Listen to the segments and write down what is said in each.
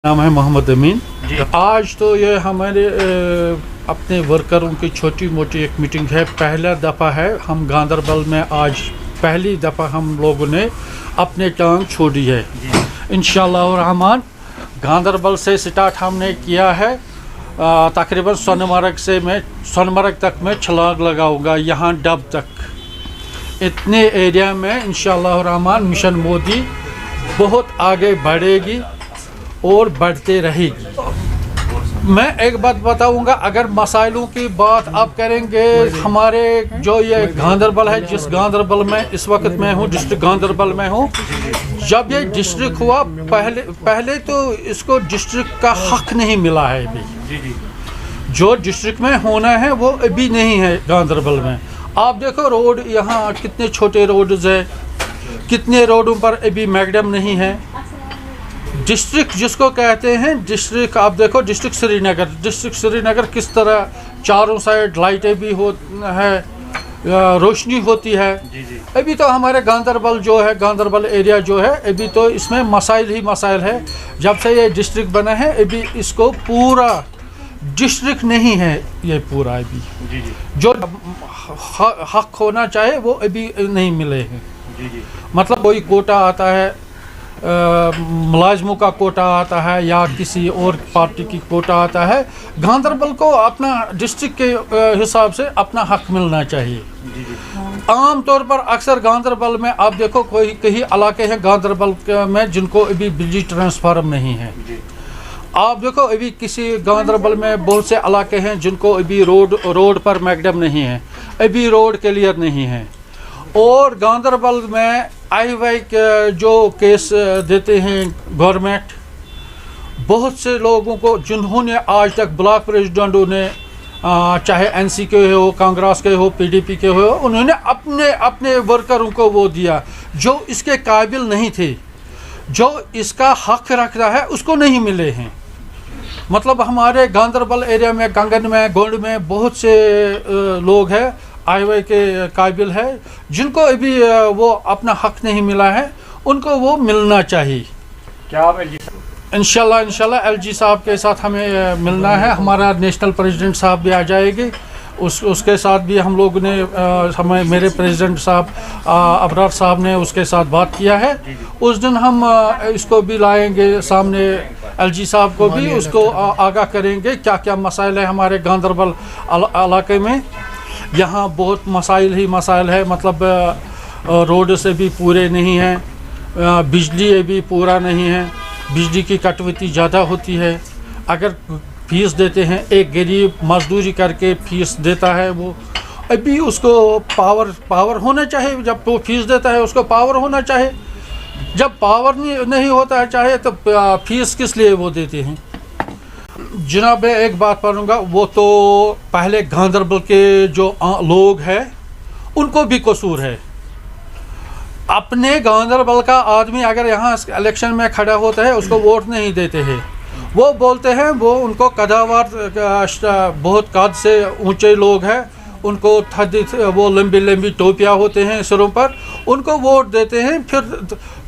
नाम है मोहम्मद अमीन। आज तो ये हमारे अपने वर्करों की छोटी मोटी एक मीटिंग है। पहला दफ़ा है हम गांदरबल में आज पहली दफ़ा हम लोगों ने अपने टांग छोड़ी है। इंशाअल्लाह रहमान गांदरबल से स्टार्ट हमने किया है। तकरीबन सोनमर्ग तक मैं छलांग लगाऊंगा, यहाँ डब तक। इतने एरिया में इंशाअल्लाह रहमान मिशन मोदी बहुत आगे बढ़ेगी और बढ़ते रहेगी। मैं एक बात बताऊंगा, अगर मसाइलों की बात आप करेंगे, हमारे जो ये गांदरबल है, जिस गांदरबल में इस वक्त मैं हूँ, डिस्ट्रिक्ट गांदरबल में हूँ। जब ये डिस्ट्रिक्ट हुआ पहले तो इसको डिस्ट्रिक्ट का हक नहीं मिला है। अभी जो डिस्ट्रिक्ट में होना है वो अभी नहीं है गांदरबल में। आप देखो रोड यहाँ कितने छोटे रोड्स है, कितने रोडों पर अभी मैकडम नहीं है। डिस्ट्रिक्ट जिसको कहते हैं डिस्ट्रिक्ट, आप देखो डिस्ट्रिक्ट श्रीनगर किस तरह चारों साइड लाइटें भी है, रोशनी होती है। अभी तो हमारे गांदरबल जो है, गांदरबल एरिया जो है, अभी तो इसमें मसाइल ही मसाइल है। जब से ये डिस्ट्रिक्ट बना है अभी इसको पूरा डिस्ट्रिक्ट नहीं है ये पूरा। अभी जो हक होना चाहे वो अभी नहीं मिले हैं। मतलब कोई कोटा आता है, मुलाजमों का कोटा आता है या किसी और पार्टी की कोटा आता है। गांदरबल को अपना डिस्ट्रिक्ट के हिसाब से अपना हक मिलना चाहिए। आम तौर पर अक्सर गांदरबल में आप देखो कई इलाके हैं गांदरबल में जिनको अभी बिजली ट्रांसफार्मर नहीं है। आप देखो अभी किसी गांदरबल में बहुत से इलाके हैं जिनको अभी रोड पर मैकडम नहीं है, अभी रोड क्लियर नहीं है। और गांदरबल में IY के जो केस देते हैं गवर्नमेंट, बहुत से लोगों को जिन्होंने आज तक ब्लॉक प्रेसिडेंटों ने, चाहे NC के हो, कांग्रेस के हो, PDP के हो, उन्होंने अपने वर्करों को वो दिया जो इसके काबिल नहीं थे, जो इसका हक रखता है उसको नहीं मिले हैं। मतलब हमारे गांदरबल एरिया में, कंगन में, गोंड में बहुत से लोग हैं IY के काबिल है, जिनको अभी वो अपना हक नहीं मिला है, उनको वो मिलना चाहिए। क्या आप LG साहब? इंशाल्लाह LG साहब के साथ हमें मिलना है। हमारा नेशनल प्रेसिडेंट साहब भी आ जाएंगे, उसके साथ भी हम लोग ने मेरे प्रेसिडेंट साहब अबरार साहब ने उसके साथ बात किया है। उस दिन हम इसको भी लाएंगे सामने, LG साहब को भी उसको आगाह करेंगे क्या क्या मसाइल है हमारे गांदरबल इलाके में। यहाँ बहुत मसाइल ही मसाइल है। मतलब रोड से भी पूरे नहीं हैं, बिजली भी पूरा नहीं है, बिजली की कटौती ज़्यादा होती है। अगर फीस देते हैं, एक गरीब मजदूरी करके फीस देता है, वो अभी उसको पावर होना चाहिए। जब वो फीस देता है उसको पावर होना चाहिए। जब पावर नहीं होता है चाहे तो फीस किस लिए वो देते हैं। जनाब मैं एक बात करूँगा, वो तो पहले गांदरबल के जो लोग हैं उनको भी कसूर है। अपने गांदरबल का आदमी अगर यहाँ इलेक्शन में खड़ा होता है उसको वोट नहीं देते हैं। वो बोलते हैं वो उनको कदावर, बहुत कद से ऊंचे लोग हैं, उनको वो लंबी टोपियाँ होते हैं सिरों पर, उनको वोट देते हैं।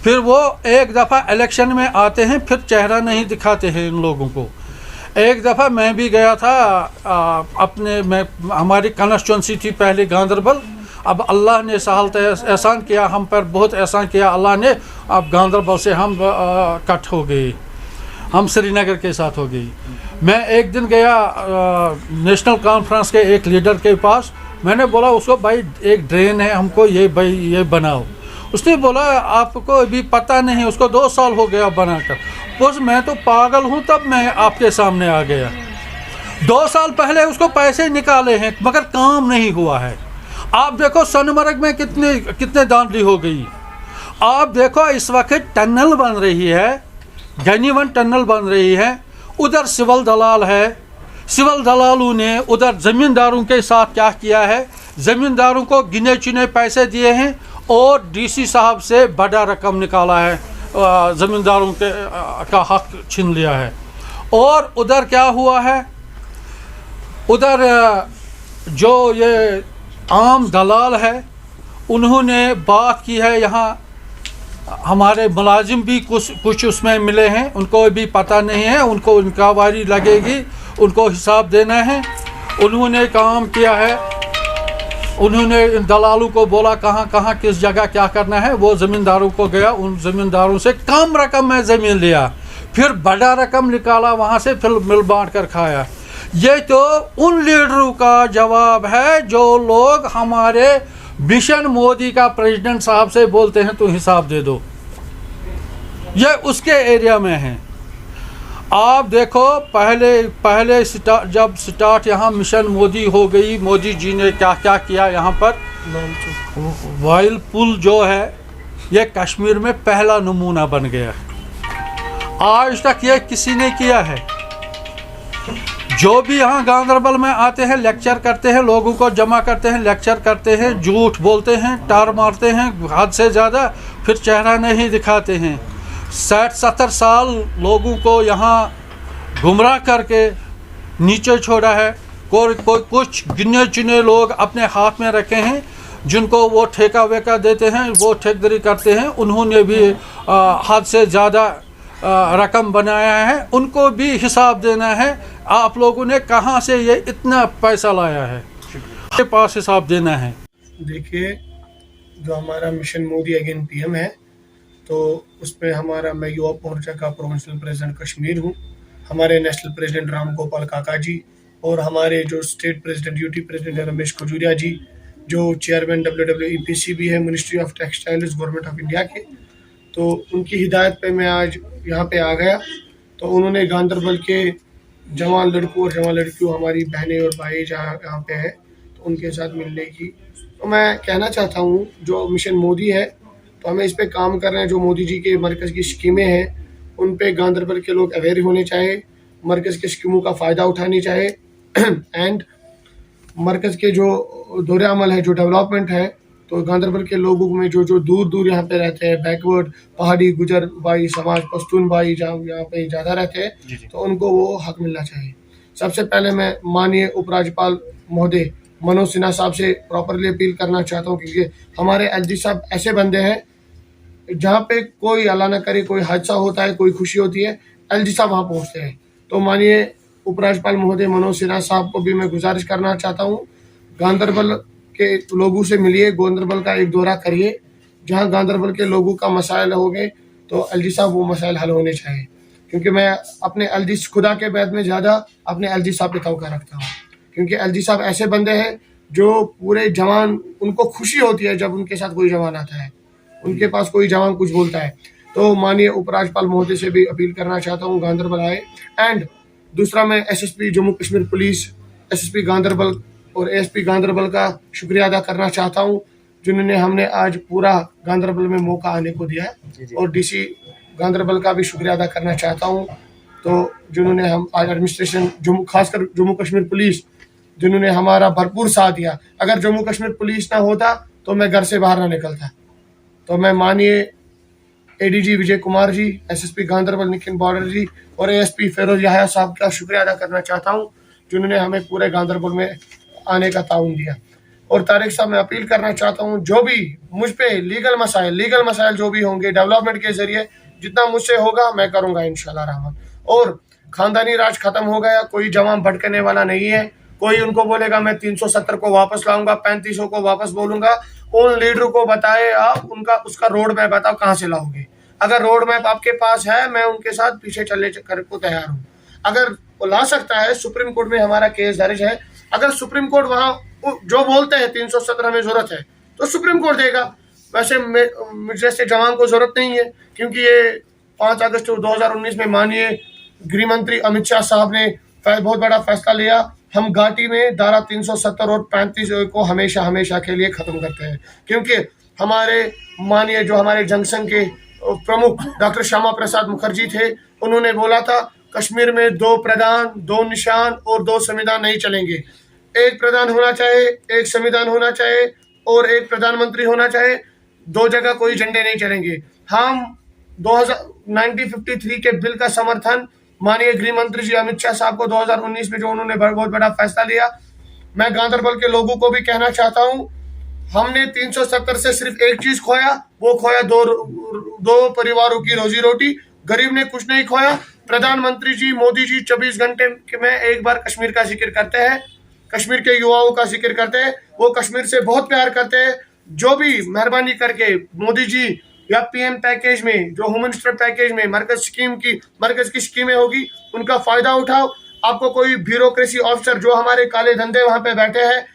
फिर वो एक दफ़ा इलेक्शन में आते हैं, फिर चेहरा नहीं दिखाते हैं इन लोगों को। एक दफ़ा मैं भी गया था हमारी कंस्टिट्यूंसी थी पहले गांदरबल। अब अल्लाह ने एहसान किया हम पर, बहुत एहसान किया अल्लाह ने। अब गांदरबल से हम कट हो गए, हम श्रीनगर के साथ हो गई। मैं एक दिन गया नेशनल कॉन्फ्रेंस के एक लीडर के पास, मैंने बोला उसको, भाई एक ड्रेन है, हमको ये बनाओ। उसने बोला आपको अभी पता नहीं, उसको 2 साल हो गया बनाकर। बस मैं तो पागल हूँ, तब मैं आपके सामने आ गया। 2 साल पहले उसको पैसे निकाले हैं मगर काम नहीं हुआ है। आप देखो सोनमर्ग में कितने धांधली हो गई। आप देखो इस वक्त टनल बन रही है, गनीवन टनल बन रही है, उधर सिविल दलाल है। सिविल दलालों ने उधर ज़मींदारों के साथ क्या किया है, ज़मींदारों को गिने चुने पैसे दिए हैं और DC साहब से बड़ा रकम निकाला है, ज़मींदारों का हक छीन लिया है। और उधर क्या हुआ है, उधर जो ये आम दलाल है उन्होंने बात की है यहाँ हमारे मुलाजिम भी कुछ उसमें मिले हैं, उनको भी पता नहीं है, उनको इंक्वायरी लगेगी, उनको हिसाब देना है। उन्होंने काम किया है, उन्होंने दलालों को बोला कहाँ कहाँ किस जगह क्या करना है, वो ज़मींदारों को गया, उन ज़मींदारों से कम रकम में ज़मीन लिया, फिर बड़ा रकम निकाला वहाँ से, फिर मिल बांट कर खाया। ये तो उन लीडरों का जवाब है जो लोग हमारे मिशन मोदी का प्रेसिडेंट साहब से बोलते हैं तो हिसाब दे दो। ये उसके एरिया में है। आप देखो पहले जब स्टार्ट यहाँ मिशन मोदी हो गई, मोदी जी ने क्या क्या किया यहाँ पर। वाइल पुल जो है ये कश्मीर में पहला नमूना बन गया। आज तक ये किसी ने किया है। जो भी यहाँ गांधरबल में आते हैं लेक्चर करते हैं, लोगों को जमा करते हैं, लेक्चर करते हैं, झूठ बोलते हैं, टार मारते हैं हद से ज़्यादा, फिर चेहरा नहीं दिखाते हैं। 60-70 साल लोगों को यहाँ गुमराह करके नीचे छोड़ा है। कोई कुछ गिने चुने लोग अपने हाथ में रखे हैं जिनको वो ठेका वेका देते हैं, वो ठेकेदारी करते हैं। उन्होंने भी हद से ज़्यादा रकम बनाया है, उनको भी हिसाब देना है। आप लोगों ने कहाँ से ये इतना पैसा लाया है, आपके पास हिसाब देना है। देखिए, जो हमारा मिशन मोदी अगेन पीएम है, तो उसमें मैं युवा मोर्चा का प्रोविंशियल प्रेसिडेंट कश्मीर हूँ। हमारे नेशनल प्रेसिडेंट राम गोपाल काका जी और हमारे जो स्टेट प्रेसिडेंट यूटी प्रेसिडेंट है रमेश खजूरिया जी, जो चेयरमैन WWEPC भी है, ministry of textiles government of India के, तो उनकी हिदायत पे मैं आज यहाँ पे आ गया। तो उन्होंने गांधरबल के जवान लड़कों और जवान लड़कियों, हमारी बहनें और भाई जहाँ यहाँ पे हैं, तो उनके साथ मिलने की, तो मैं कहना चाहता हूँ जो मिशन मोदी है तो हमें इस पे काम कर रहे हैं। जो मोदी जी के मरकज़ की स्कीमें हैं उन पे गांधरबल के लोग अवेयर होने चाहिए, मरकज़ के स्कीमों का फ़ायदा उठानी चाहिए एंड मरकज़ के जो दौरे अमल है, जो डेवलपमेंट है, तो गांधरबल के लोगों में जो दूर दूर यहाँ पे रहते हैं, बैकवर्ड पहाड़ी गुजर भाई समाज, पश्तून भाई जहाँ यहाँ पे ज़्यादा रहते हैं, तो उनको वो हक मिलना चाहिए। सबसे पहले मैं माननीय उपराज्यपाल महोदय मनोज सिन्हा साहब से प्रॉपरली अपील करना चाहता हूँ, क्योंकि हमारे LG साहब ऐसे बंदे हैं जहाँ पे कोई अल्लाह न करे कोई हादसा होता है, कोई खुशी होती है, LG साहब वहाँ पहुँचते हैं। तो माननीय उपराज्यपाल महोदय मनोज सिन्हा साहब को भी मैं गुजारिश करना चाहता हूँ, गांधरबल के लोगों से मिलिए, गांधरबल का एक दौरा करिए। जहाँ गांधरबल के लोगों का मसाइल हो गए तो LG साहब वो मसाइल हल होने चाहिए, क्योंकि मैं अपने LG खुदा के बैद में ज़्यादा अपने LG साहब पे तवक्का रखता हूँ, क्योंकि LG साहब ऐसे बंदे हैं जो पूरे जवान, उनको खुशी होती है जब उनके साथ कोई जवान आता है, उनके पास कोई जवान कुछ बोलता है। तो माननीय उपराज्यपाल महोदय से भी अपील करना चाहता हूँ गांधरबल आए। एंड दूसरा, मैं SSP Jammu Kashmir police, SSP Ganderbal और ASP गांधरबल का शुक्रिया अदा करना चाहता हूँ, जिन्होंने हमने आज पूरा गांधरबल में मौका आने को दिया है। और DC गांधरबल का भी शुक्रिया अदा करना चाहता हूँ, तो जिन्होंने हम आज एडमिनिस्ट्रेशन खासकर जम्मू कश्मीर पुलिस, जिन्होंने हमारा भरपूर साथ दिया। अगर जम्मू कश्मीर पुलिस ना होता तो मैं घर से बाहर ना निकलता। तो मैं माननीय ADG Vijay Kumar ji, SSP Ganderbal Nikhil border जी और ASP फेरोज याहिया साहब का शुक्रिया अदा करना चाहता हूँ, जिन्होंने हमें पूरे गांधरबल में आने का ताउन दिया। और तारिक साहब, मैं अपील करना चाहता हूँ, जो भी मुझ पे लीगल मसाइल जो भी होंगे डेवलपमेंट के जरिए, जितना मुझसे होगा मैं करूँगा इंशाल्लाह रहमान। और खानदानी राज खत्म हो गया, कोई जवान भटकने वाला नहीं है। कोई उनको बोलेगा मैं 370 को वापस लाऊंगा, 3500 को वापस बोलूंगा, उन लीडर को बताए आप उसका रोड मैप बताओ कहाँ से लाओगे। अगर रोड मैप आपके पास है, मैं उनके साथ पीछे चलने को तैयार हूँ। अगर वो ला सकता है, सुप्रीम कोर्ट में हमारा केस दर्ज है, अगर सुप्रीम कोर्ट वहाँ जो बोलते हैं 370 में जरूरत है तो सुप्रीम कोर्ट देगा। वैसे मुझे जैसे जवान को जरूरत नहीं है, क्योंकि ये 5 अगस्त 2019 में माननीय गृह मंत्री अमित शाह साहब ने बहुत बड़ा फैसला लिया। हम घाटी में धारा 370 और 35 को हमेशा के लिए खत्म करते हैं, क्योंकि हमारे माननीय जो हमारे जंक्शन के प्रमुख डॉक्टर श्यामा प्रसाद मुखर्जी थे, उन्होंने बोला था कश्मीर में 2 प्रधान, 2 निशान और 2 संविधान नहीं चलेंगे। एक प्रधान होना चाहिए, एक संविधान होना चाहिए और एक प्रधानमंत्री होना चाहिए। 2 जगह कोई झंडे नहीं चलेंगे। हम 1953 के बिल का समर्थन माननीय गृह मंत्री जी अमित शाह साहब को 2019 में जो उन्होंने बहुत बड़ा फैसला लिया, मैं गांधरबल के लोगों को भी कहना चाहता हूं हमने 370 से सिर्फ एक चीज खोया, वो खोया दो परिवारों की रोजी रोटी। गरीब ने कुछ नहीं खोया। प्रधानमंत्री जी मोदी जी 24 घंटे में एक बार कश्मीर का जिक्र करते हैं, कश्मीर के युवाओं का जिक्र करते हैं। वो कश्मीर से बहुत प्यार करते हैं। जो भी मेहरबानी करके मोदी जी या पीएम पैकेज में, जो होम मिनिस्टर पैकेज में मरकज की स्कीमें होगी, उनका फायदा उठाओ। आपको कोई ब्यूरोक्रेसी ऑफिसर, जो हमारे काले धंधे वहां पे बैठे हैं,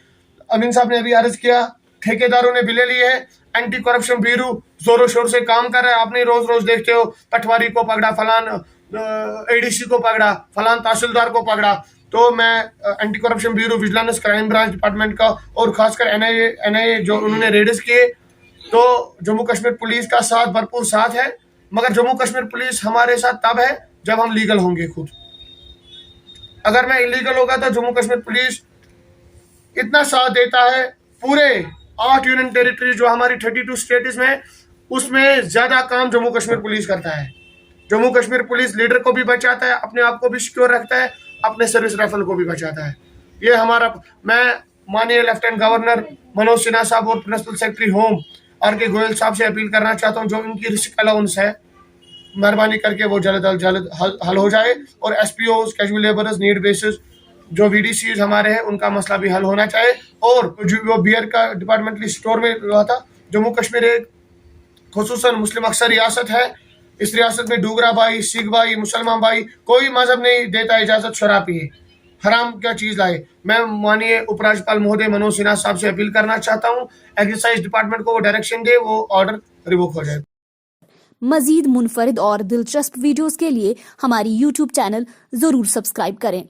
अमीन साहब ने अभी अर्ज किया, ठेकेदारों ने बिले लिए हैं, एंटी करप्शन ब्यूरो जोरों शोर से काम कर रहा है। आपने रोज रोज देखते हो, पटवारी को पकड़ा, फलान एडीसी को पकड़ा, फलान तहसीलदार को पकड़ा। तो मैं anti corruption bureau, vigilance, crime branch department का और खासकर एनआईए जो उन्होंने रेड्स किए, तो जम्मू कश्मीर पुलिस का साथ, भरपूर साथ है। मगर जम्मू कश्मीर पुलिस हमारे साथ तब है जब हम लीगल होंगे खुद। अगर मैं इलीगल होगा तो जम्मू कश्मीर पुलिस इतना साथ देता है, पूरे 8 यूनियन टेरिटरी जो हमारी 32 स्टेट्स में, उसमें ज्यादा काम जम्मू कश्मीर पुलिस करता है। जम्मू कश्मीर पुलिस लीडर को भी बचाता है, अपने आप को भी सिक्योर रखता है, अपने सर्विस राइफल को भी बचाता है। ये हमारा, मैं माननीय लेफ्टिनेंट गवर्नर मनोज सिन्हा साहब और principal secretary home R K. Goyal साहब से अपील करना चाहता हूँ, जो इनकी रिस्क अलाउंस है, मेहरबानी करके वो जल्द हल हो जाए। और SPO, casual labourers, need basis जो वीडीसी हमारे हैं, उनका मसला भी हल होना चाहिए। और जो वो बियर का डिपार्टमेंटली स्टोर में हुआ था, जम्मू कश्मीर एक खुसूसन मुस्लिम अक्सर रियासत है। इस रियासत में डोगरा भाई, सिख भाई, मुसलमान भाई, कोई मजहब नहीं देता इजाजत शराब पिए, हराम क्या चीज लाए। मैं माननीय उपराज्यपाल महोदय मनोज सिन्हा साहब से अपील करना चाहता हूँ, एक्साइज डिपार्टमेंट को वो डायरेक्शन दे, वो ऑर्डर रिवोक हो जाए। मजीद मुनफरिद और दिलचस्प वीडियोस के लिए हमारी YouTube चैनल जरूर सब्सक्राइब करें।